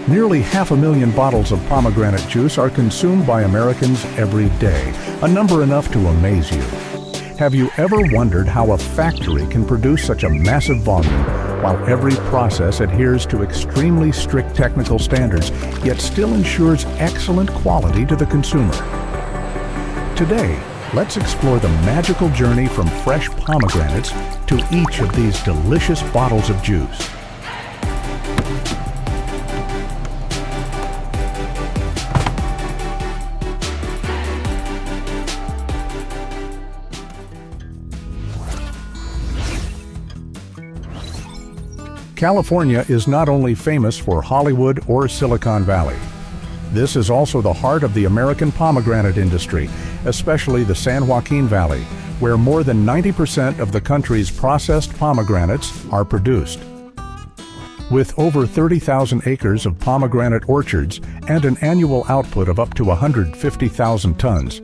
Nearly 500,000 bottles of pomegranate juice are consumed by Americans every day, a number enough to amaze you. Have you ever wondered how a factory can produce such a massive volume while every process adheres to extremely strict technical standards, yet still ensures excellent quality to the consumer? Today, let's explore the magical journey from fresh pomegranates to each of these delicious bottles of juice. California is not only famous for Hollywood or Silicon Valley. This is also the heart of the American pomegranate industry, especially the San Joaquin Valley, where more than 90% of the country's processed pomegranates are produced. With over 30,000 acres of pomegranate orchards and an annual output of up to 150,000 tons,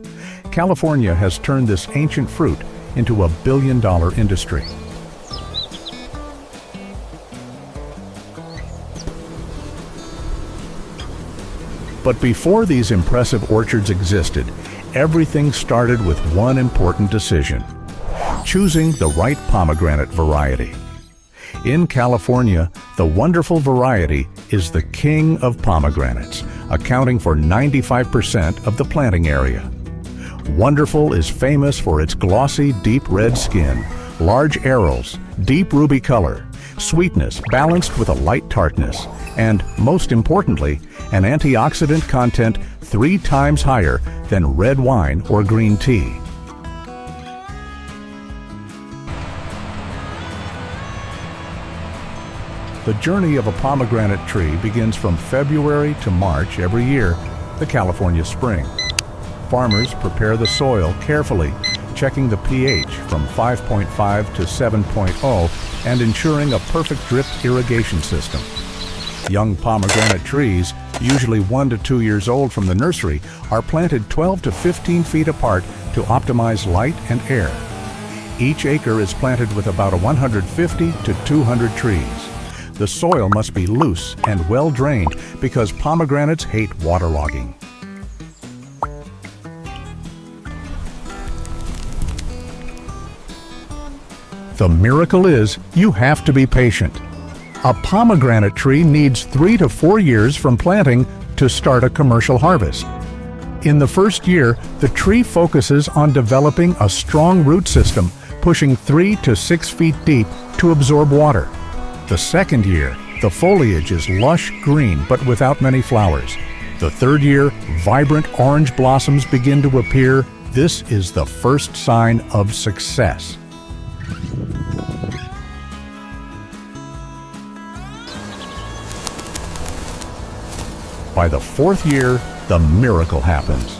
California has turned this ancient fruit into a billion-dollar industry. But before these impressive orchards existed, everything started with one important decision: choosing the right pomegranate variety. In California, the wonderful variety is the king of pomegranates, accounting for 95% of the planting area. Wonderful is famous for its glossy, deep red skin, large arils, deep ruby color, sweetness balanced with a light tartness, and, most importantly, an antioxidant content 3 times higher than red wine or green tea. The journey of a pomegranate tree begins from February to March every year, the California spring. Farmers prepare the soil carefully, checking the pH from 5.5 to 7.0 and ensuring a perfect drip irrigation system. Young pomegranate trees, usually 1 to 2 years old from the nursery, are planted 12 to 15 feet apart to optimize light and air. Each acre is planted with about 150 to 200 trees. The soil must be loose and well drained because pomegranates hate waterlogging. The miracle is, you have to be patient. A pomegranate tree needs 3 to 4 years from planting to start a commercial harvest. In the first year, the tree focuses on developing a strong root system, pushing 3 to 6 feet deep to absorb water. The second year, the foliage is lush green but without many flowers. The third year, vibrant orange blossoms begin to appear. This is the first sign of success. By the fourth year, the miracle happens.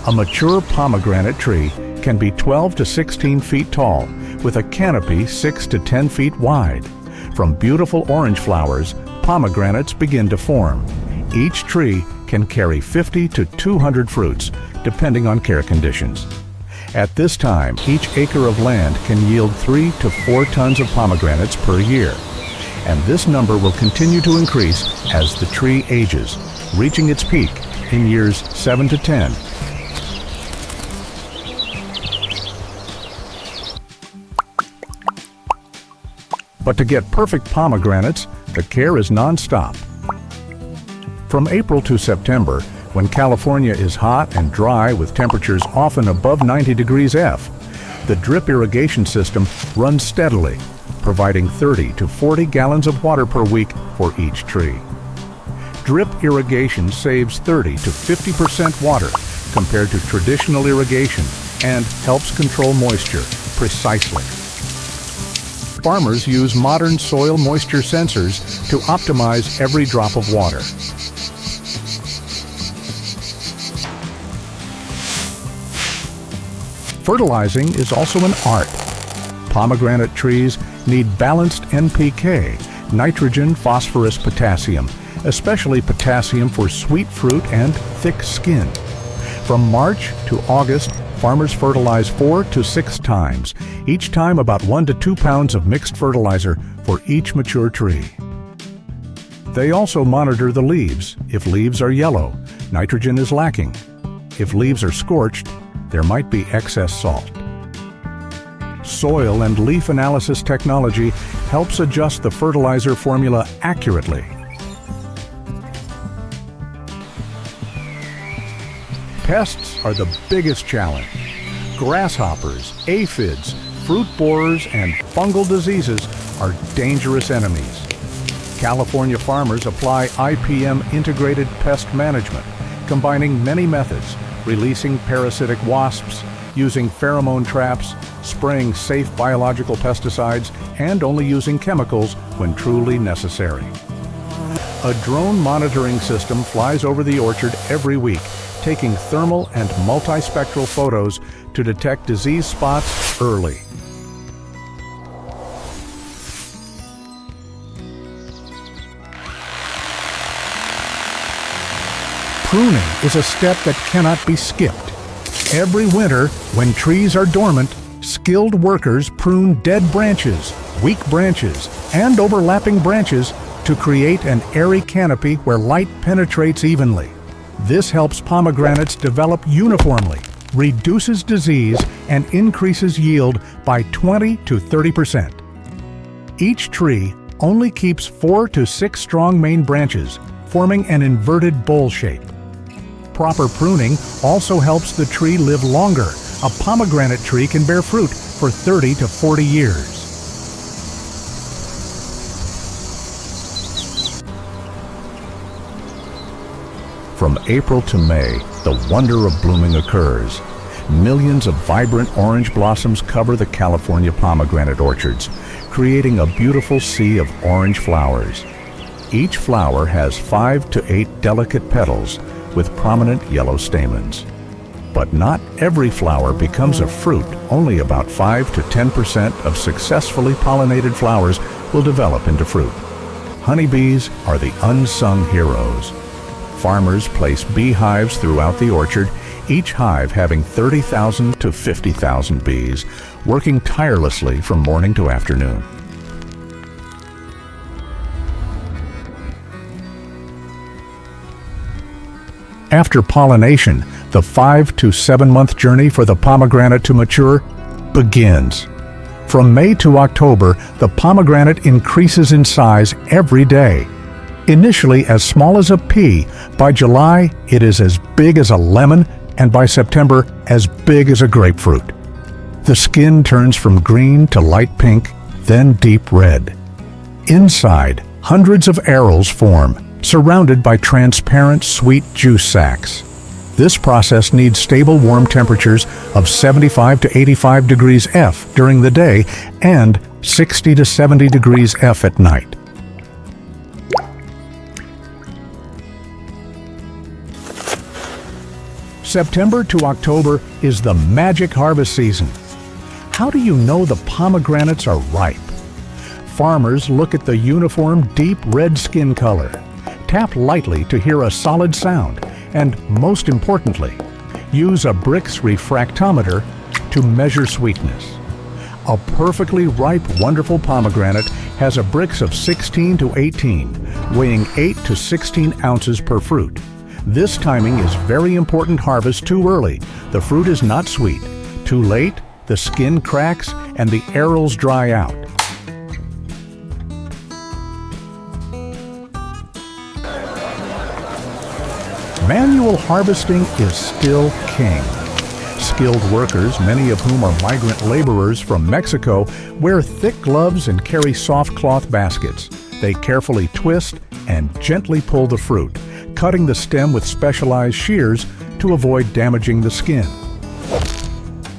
A mature pomegranate tree can be 12 to 16 feet tall, with a canopy 6 to 10 feet wide. From beautiful orange flowers, pomegranates begin to form. Each tree can carry 50 to 200 fruits, depending on care conditions. At this time, each acre of land can yield 3 to 4 tons of pomegranates per year. And this number will continue to increase as the tree ages, reaching its peak in years 7 to 10. But to get perfect pomegranates, the care is non-stop. From April to September, when California is hot and dry with temperatures often above 90 degrees F, the drip irrigation system runs steadily, providing 30 to 40 gallons of water per week for each tree. Drip irrigation saves 30 to 50% water compared to traditional irrigation and helps control moisture precisely. Farmers use modern soil moisture sensors to optimize every drop of water. Fertilizing is also an art. Pomegranate trees need balanced NPK, nitrogen, phosphorus, potassium, especially potassium for sweet fruit and thick skin. From March to August, farmers fertilize 4 to 6 times, each time about 1 to 2 pounds of mixed fertilizer for each mature tree. They also monitor the leaves. If leaves are yellow, nitrogen is lacking. If leaves are scorched, there might be excess salt. Soil and leaf analysis technology helps adjust the fertilizer formula accurately. Pests are the biggest challenge. Grasshoppers, aphids, fruit borers, and fungal diseases are dangerous enemies. California farmers apply IPM integrated pest management, combining many methods, releasing parasitic wasps, using pheromone traps, spraying safe biological pesticides, and only using chemicals when truly necessary. A drone monitoring system flies over the orchard every week, taking thermal and multispectral photos to detect disease spots early. Pruning is a step that cannot be skipped. Every winter, when trees are dormant, skilled workers prune dead branches, weak branches, and overlapping branches to create an airy canopy where light penetrates evenly. This helps pomegranates develop uniformly, reduces disease, and increases yield by 20 to 30%. Each tree only keeps 4 to 6 strong main branches, forming an inverted bowl shape. Proper pruning also helps the tree live longer. A pomegranate tree can bear fruit for 30 to 40 years. From April to May, the wonder of blooming occurs. Millions of vibrant orange blossoms cover the California pomegranate orchards, creating a beautiful sea of orange flowers. Each flower has 5 to 8 delicate petals with prominent yellow stamens. But not every flower becomes a fruit. Only about 5 to 10% of successfully pollinated flowers will develop into fruit. Honeybees are the unsung heroes. Farmers place beehives throughout the orchard, each hive having 30,000 to 50,000 bees, working tirelessly from morning to afternoon. After pollination, the 5 to 7 month journey for the pomegranate to mature begins. From May to October, the pomegranate increases in size every day. Initially as small as a pea, by July it is as big as a lemon, and by September as big as a grapefruit. The skin turns from green to light pink, then deep red. Inside, hundreds of arils form, surrounded by transparent sweet juice sacs. This process needs stable warm temperatures of 75 to 85 degrees F during the day and 60 to 70 degrees F at night. September to October is the magic harvest season. How do you know the pomegranates are ripe? Farmers look at the uniform deep red skin color, tap lightly to hear a solid sound, and most importantly, use a Brix refractometer to measure sweetness. A perfectly ripe, wonderful pomegranate has a Brix of 16 to 18, weighing 8 to 16 ounces per fruit. This timing is very important. Harvest too early, the fruit is not sweet. Too late, the skin cracks and the arils dry out. Manual harvesting is still king. Skilled workers, many of whom are migrant laborers from Mexico, wear thick gloves and carry soft cloth baskets. They carefully twist and gently pull the fruit, cutting the stem with specialized shears to avoid damaging the skin.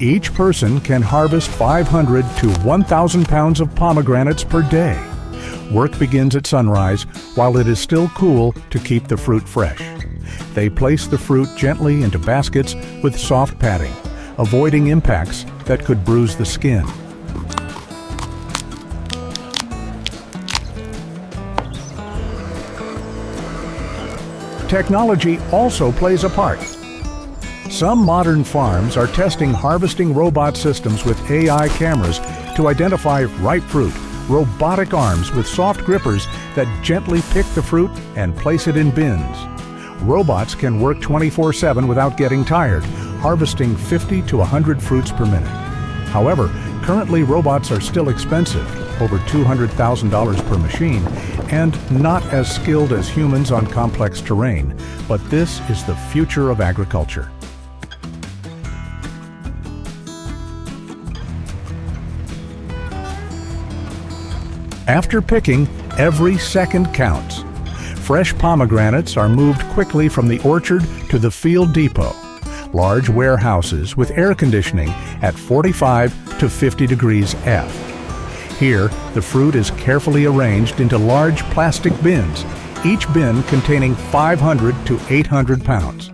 Each person can harvest 500 to 1,000 pounds of pomegranates per day. Work begins at sunrise while it is still cool to keep the fruit fresh. They place the fruit gently into baskets with soft padding, avoiding impacts that could bruise the skin. Technology also plays a part. Some modern farms are testing harvesting robot systems with AI cameras to identify ripe fruit, robotic arms with soft grippers that gently pick the fruit and place it in bins. Robots can work 24/7 without getting tired, harvesting 50 to 100 fruits per minute. However, currently robots are still expensive, over $200,000 per machine, and not as skilled as humans on complex terrain, but this is the future of agriculture. After picking, every second counts. Fresh pomegranates are moved quickly from the orchard to the field depot, large warehouses with air conditioning at 45 to 50 degrees F. Here, the fruit is carefully arranged into large plastic bins, each bin containing 500 to 800 pounds.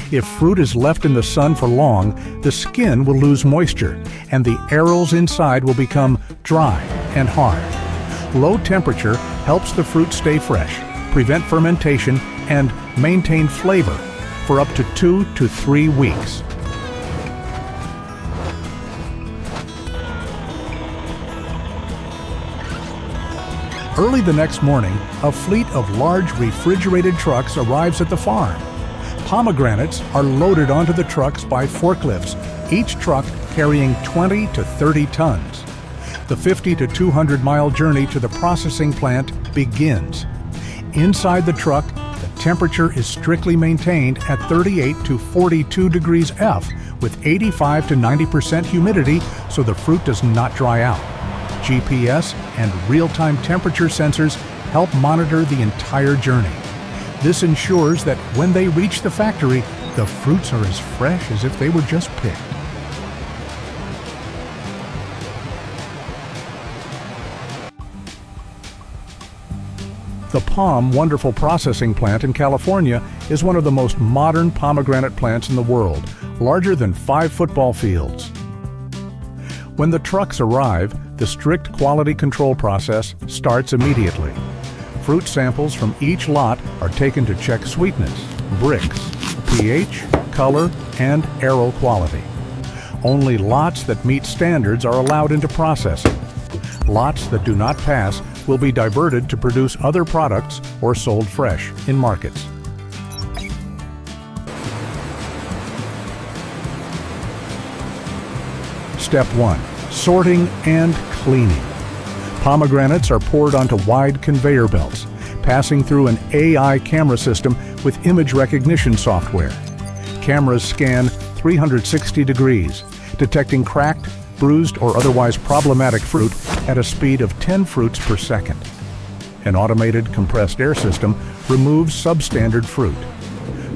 If fruit is left in the sun for long, the skin will lose moisture and the arils inside will become dry and hard. Low temperature helps the fruit stay fresh, prevent fermentation, and maintain flavor for up to 2 to 3 weeks. Early the next morning, a fleet of large refrigerated trucks arrives at the farm. Pomegranates are loaded onto the trucks by forklifts, each truck carrying 20 to 30 tons. The 50 to 200 mile journey to the processing plant begins. Inside the truck, the temperature is strictly maintained at 38 to 42 degrees F with 85 to 90% humidity so the fruit does not dry out. GPS and real-time temperature sensors help monitor the entire journey. This ensures that when they reach the factory, the fruits are as fresh as if they were just picked. The Palm Wonderful Processing Plant in California is one of the most modern pomegranate plants in the world, larger than 5 football fields. When the trucks arrive, the strict quality control process starts immediately. Fruit samples from each lot are taken to check sweetness, bricks, pH, color, and aril quality. Only lots that meet standards are allowed into processing. Lots that do not pass will be diverted to produce other products or sold fresh in markets. Step 1. Sorting and cleaning. Pomegranates are poured onto wide conveyor belts, passing through an AI camera system with image recognition software. Cameras scan 360 degrees, detecting cracked, bruised, or otherwise problematic fruit at a speed of 10 fruits per second. An automated compressed air system removes substandard fruit.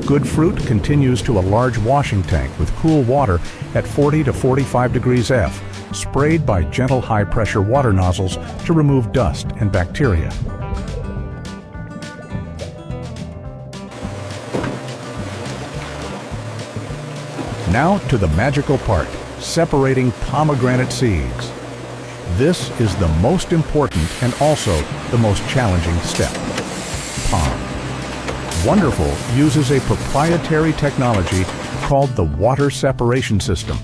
Good fruit continues to a large washing tank with cool water at 40 to 45 degrees F, sprayed by gentle high-pressure water nozzles to remove dust and bacteria. Now to the magical part, separating pomegranate seeds. This is the most important and also the most challenging step. Palm Wonderful uses a proprietary technology called the water separation system.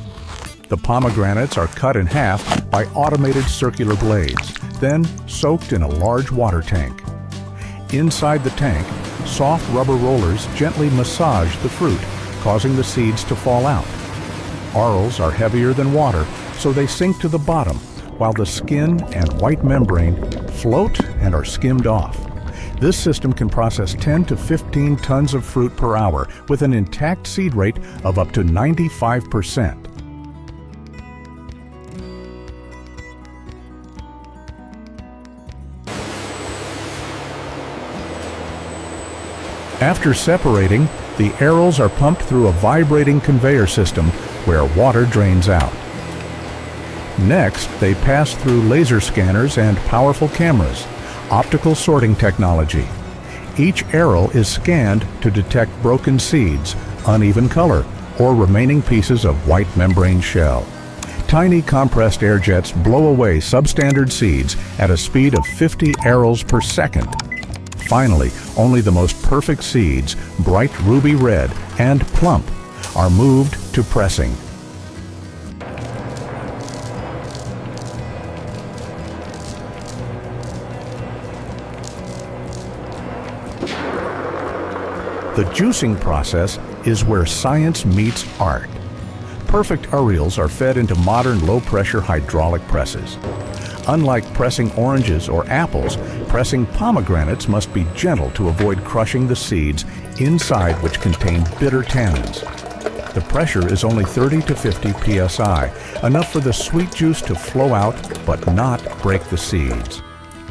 The pomegranates are cut in half by automated circular blades, then soaked in a large water tank. Inside the tank, soft rubber rollers gently massage the fruit, causing the seeds to fall out. Arils are heavier than water, so they sink to the bottom, while the skin and white membrane float and are skimmed off. This system can process 10 to 15 tons of fruit per hour with an intact seed rate of up to 95%. After separating, the arils are pumped through a vibrating conveyor system where water drains out. Next, they pass through laser scanners and powerful cameras, optical sorting technology. Each aril is scanned to detect broken seeds, uneven color, or remaining pieces of white membrane shell. Tiny compressed air jets blow away substandard seeds at a speed of 50 arils per second. Finally, only the most perfect seeds, bright ruby red and plump, are moved to pressing. The juicing process is where science meets art. Perfect arils are fed into modern low-pressure hydraulic presses. Unlike pressing oranges or apples, pressing pomegranates must be gentle to avoid crushing the seeds inside, which contain bitter tannins. The pressure is only 30 to 50 psi, enough for the sweet juice to flow out but not break the seeds.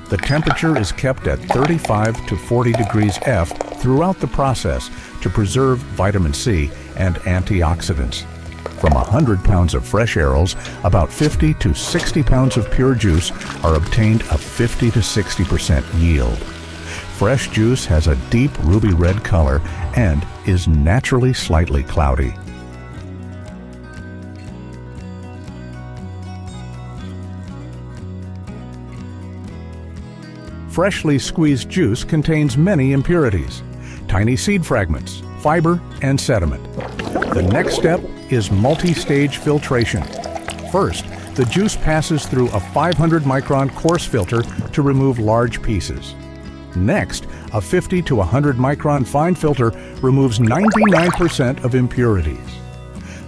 The temperature is kept at 35 to 40 degrees F throughout the process to preserve vitamin C and antioxidants. From 100 pounds of fresh arils, about 50 to 60 pounds of pure juice are obtained of 50 to 60% yield. Fresh juice has a deep ruby red color and is naturally slightly cloudy. Freshly squeezed juice contains many impurities, tiny seed fragments, fiber, and sediment. The next step is multi-stage filtration. First, the juice passes through a 500-micron coarse filter to remove large pieces. Next, a 50 to 100-micron fine filter removes 99% of impurities.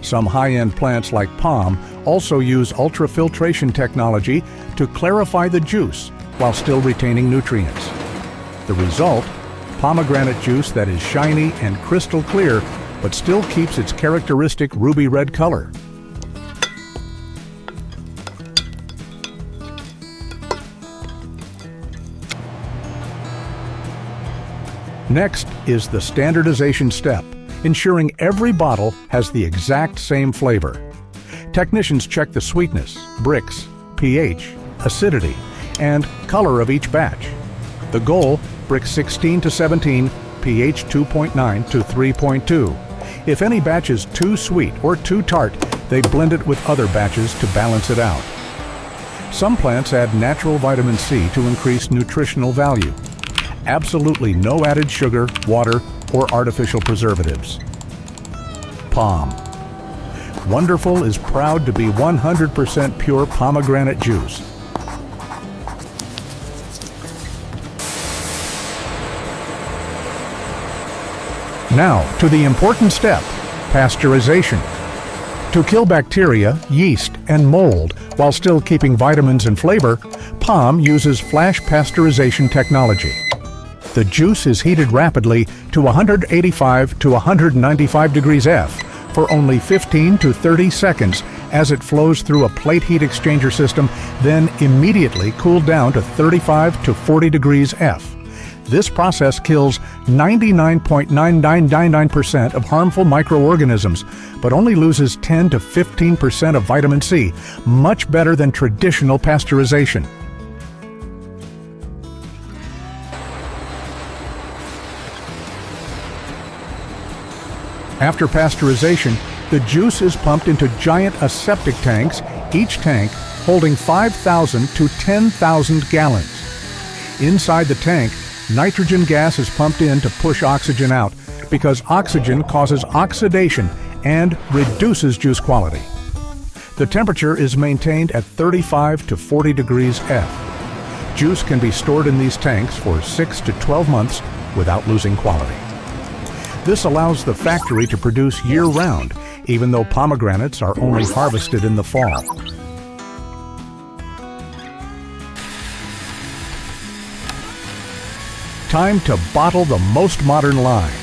Some high-end plants like palm also use ultrafiltration technology to clarify the juice while still retaining nutrients. The result, pomegranate juice that is shiny and crystal clear, but still keeps its characteristic ruby red color. Next is the standardization step, ensuring every bottle has the exact same flavor. Technicians check the sweetness, brix, pH, acidity, and color of each batch. The goal, brix 16 to 17, pH 2.9 to 3.2. If any batch is too sweet or too tart, they blend it with other batches to balance it out. Some plants add natural vitamin C to increase nutritional value. Absolutely no added sugar, water, or artificial preservatives. Palm. Wonderful is proud to be 100% pure pomegranate juice. Now, to the important step, pasteurization. To kill bacteria, yeast, and mold while still keeping vitamins and flavor, palm uses flash pasteurization technology. The juice is heated rapidly to 185 to 195 degrees F for only 15 to 30 seconds as it flows through a plate heat exchanger system, then immediately cooled down to 35 to 40 degrees F. This process kills 99.9999% of harmful microorganisms, but only loses 10 to 15% of vitamin C, much better than traditional pasteurization. After pasteurization, the juice is pumped into giant aseptic tanks, each tank holding 5,000 to 10,000 gallons. Inside the tank, nitrogen gas is pumped in to push oxygen out because oxygen causes oxidation and reduces juice quality. The temperature is maintained at 35 to 40 degrees F. Juice can be stored in these tanks for 6 to 12 months without losing quality. This allows the factory to produce year-round, even though pomegranates are only harvested in the fall. Time to bottle the most modern line,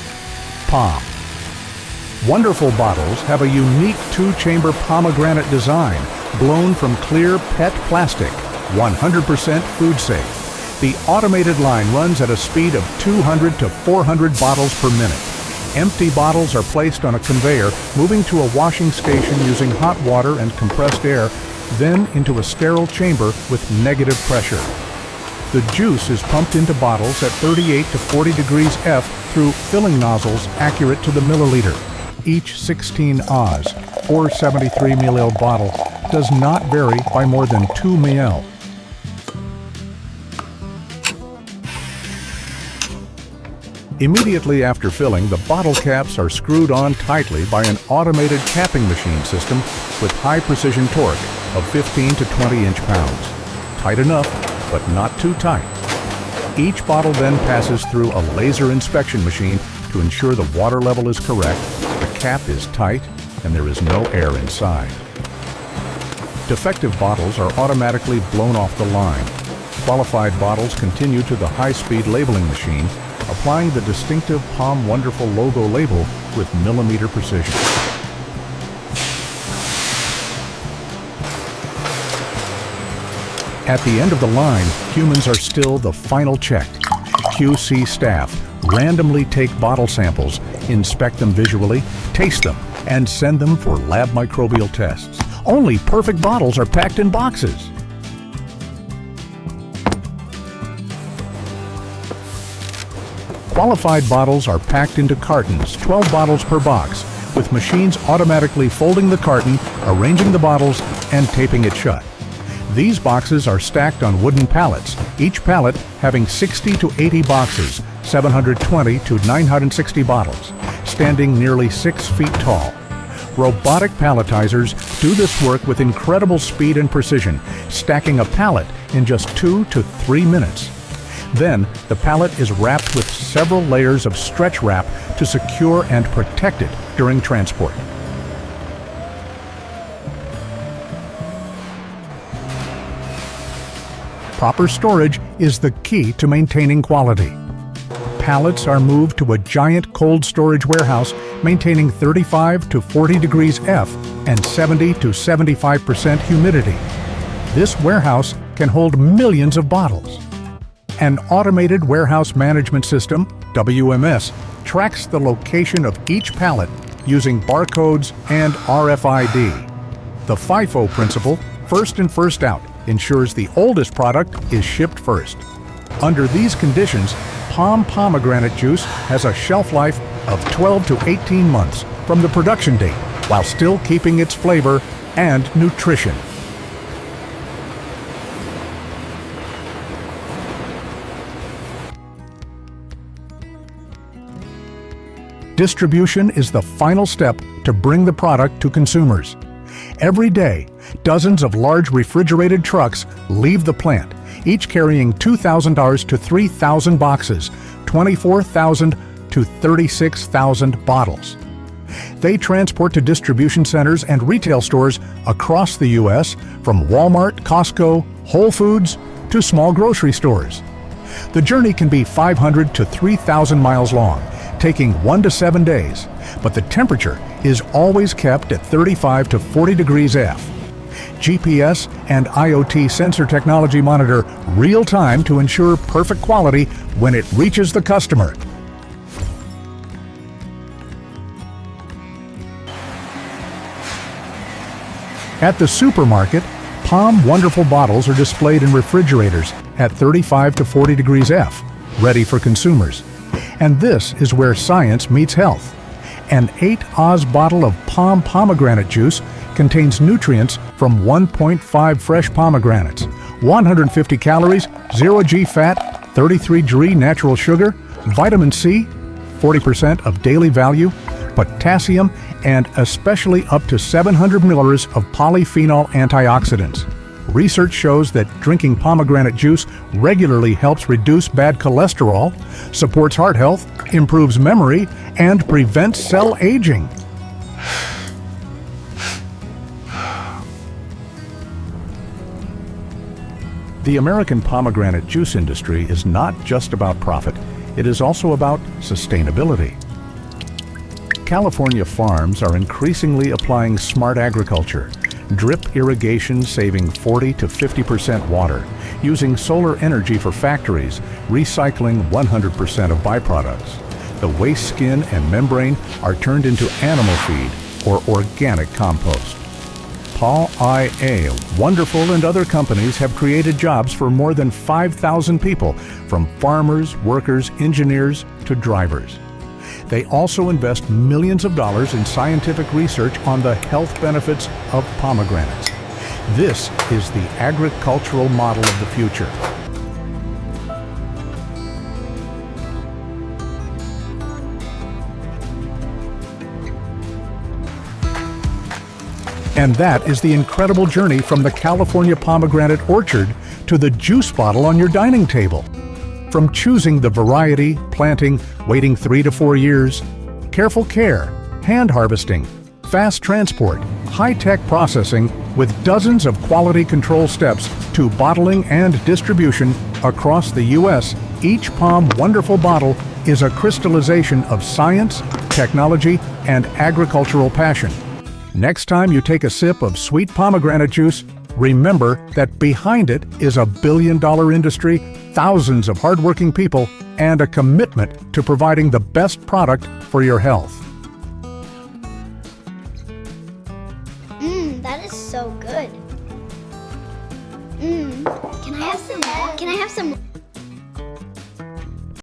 Palm. Wonderful bottles have a unique two-chamber pomegranate design, blown from clear PET plastic, 100% food safe. The automated line runs at a speed of 200 to 400 bottles per minute. Empty bottles are placed on a conveyor, moving to a washing station using hot water and compressed air, then into a sterile chamber with negative pressure. The juice is pumped into bottles at 38 to 40 degrees F through filling nozzles accurate to the milliliter. Each 16 Oz, 473 ml bottle, does not vary by more than 2 ml. Immediately after filling, the bottle caps are screwed on tightly by an automated capping machine system with high precision torque of 15 to 20 inch-pounds. Tight enough, but not too tight. Each bottle then passes through a laser inspection machine to ensure the water level is correct, the cap is tight, and there is no air inside. Defective bottles are automatically blown off the line. Qualified bottles continue to the high-speed labeling machine, applying the distinctive Pom Wonderful logo label with millimeter precision. At the end of the line, humans are still the final check. QC staff randomly take bottle samples, inspect them visually, taste them, and send them for lab microbial tests. Only perfect bottles are packed in boxes. Qualified bottles are packed into cartons, 12 bottles per box, with machines automatically folding the carton, arranging the bottles, and taping it shut. These boxes are stacked on wooden pallets, each pallet having 60 to 80 boxes, 720 to 960 bottles, standing nearly 6 feet tall. Robotic palletizers do this work with incredible speed and precision, stacking a pallet in just 2 to 3 minutes. Then, the pallet is wrapped with several layers of stretch wrap to secure and protect it during transport. Proper storage is the key to maintaining quality. Pallets are moved to a giant cold storage warehouse maintaining 35 to 40 degrees F and 70 to 75% humidity. This warehouse can hold millions of bottles. An automated warehouse management system, WMS, tracks the location of each pallet using barcodes and RFID. The FIFO principle, first in, first out, ensures the oldest product is shipped first. Under these conditions, pomegranate juice has a shelf life of 12 to 18 months from the production date, while still keeping its flavor and nutrition. Distribution is the final step to bring the product to consumers. Every day, dozens of large refrigerated trucks leave the plant, each carrying 2,000 to 3,000 boxes, 24,000 to 36,000 bottles. They transport to distribution centers and retail stores across the U.S., from Walmart, Costco, Whole Foods, to small grocery stores. The journey can be 500 to 3,000 miles long, taking 1 to 7 days, but the temperature is always kept at 35 to 40 degrees F. GPS and IoT sensor technology monitor real-time to ensure perfect quality when it reaches the customer. At the supermarket, Pom Wonderful bottles are displayed in refrigerators at 35 to 40 degrees F, ready for consumers. And this is where science meets health. An 8-oz bottle of pomegranate juice contains nutrients from 1.5 fresh pomegranates, 150 calories, 0G fat, 33G natural sugar, vitamin C, 40% of daily value, potassium, and especially up to 700 milliliters of polyphenol antioxidants. Research shows that drinking pomegranate juice regularly helps reduce bad cholesterol, supports heart health, improves memory, and prevents cell aging. The American pomegranate juice industry is not just about profit, it is also about sustainability. California farms are increasingly applying smart agriculture, drip irrigation saving 40 to 50% water, using solar energy for factories, recycling 100% of byproducts. The waste skin and membrane are turned into animal feed or organic compost. Paul I.A., Wonderful, and other companies have created jobs for more than 5,000 people, from farmers, workers, engineers, to drivers. They also invest millions of dollars in scientific research on the health benefits of pomegranates. This is the agricultural model of the future. And that is the incredible journey from the California pomegranate orchard to the juice bottle on your dining table. From choosing the variety, planting, waiting 3 to 4 years, careful care, hand harvesting, fast transport, high-tech processing with dozens of quality control steps to bottling and distribution across the U.S., each POM Wonderful bottle is a crystallization of science, technology, and agricultural passion. Next time you take a sip of sweet pomegranate juice, remember that behind it is a billion-dollar industry, thousands of hardworking people, and a commitment to providing the best product for your health. That is so good. Can I have some more? Can I have some more?